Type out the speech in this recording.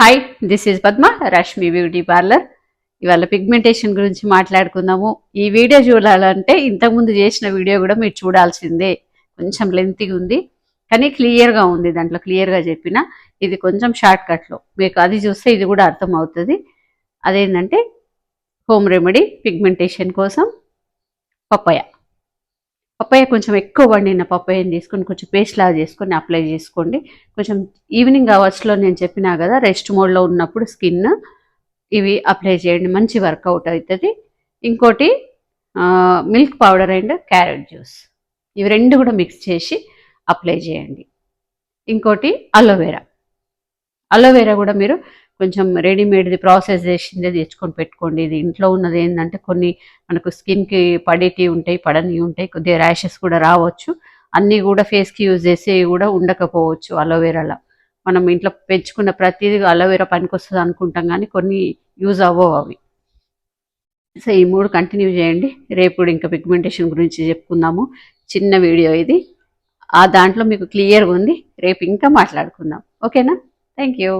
Hi, this is Padma, Rashmi beauty parlour. ఇవాళ pigmentation గురించి మాట్లాడుకుందాము. ఈ వీడియో చూడాలంటే ఇంతకుముందు చేసిన వీడియో కూడా మీరు చూడాల్సిందే. కొంచెం లెంతీగా ఉంది కానీ క్లియర్గా ఉంది, దాంట్లో క్లియర్గా చెప్పిన. ఇది కొంచెం షార్ట్ కట్లో మీకు అది చూస్తే ఇది కూడా అర్థం అవుతుంది. అదేంటంటే హోమ్ రెమెడీ పిగ్మెంటేషన్ కోసం పప్పాయ. పప్పాయ కొంచెం ఎక్కువ వండిన పప్పాయని తీసుకొని కొంచెం పేస్ట్ లాగా చేసుకొని అప్లై చేసుకోండి. కొంచెం ఈవినింగ్ అవర్స్లో నేను చెప్పినా కదా, రెస్ట్ మోడ్లో ఉన్నప్పుడు స్కిన్ ఇవి అప్లై చేయండి, మంచి వర్కౌట్ అవుతుంది. ఇంకోటి milk powder and carrot juice, ఇవి రెండు కూడా మిక్స్ చేసి అప్లై చేయండి. ఇంకోటి అలోవెరా. అలోవెరా కూడా మీరు కొంచెం రెడీమేడ్ది ప్రాసెస్ చేసిందే తెచ్చుకొని పెట్టుకోండి. ఇది ఇంట్లో ఉన్నది ఏంటంటే కొన్ని మనకు స్కిన్కి పడేటివి ఉంటాయి, పడని ఉంటాయి, కొద్దిగా ర్యాషెస్ కూడా రావచ్చు. అన్నీ కూడా ఫేస్కి యూజ్ చేసేవి కూడా ఉండకపోవచ్చు. అలోవెరాలో మనం ఇంట్లో పెంచుకున్న ప్రతిదీ అలోవెరా పనికొస్తుంది అనుకుంటాం, కానీ కొన్ని యూజ్ అవ్వవు అవి. సో ఈ మూడు కంటిన్యూ చేయండి. రేపు ఇంకా పిగ్మెంటేషన్ గురించి చెప్పుకుందాము. చిన్న వీడియో ఇది, ఆ దాంట్లో మీకు క్లియర్గా ఉంది. రేపు ఇంకా మాట్లాడుకుందాం. ఓకేనా? Thank you.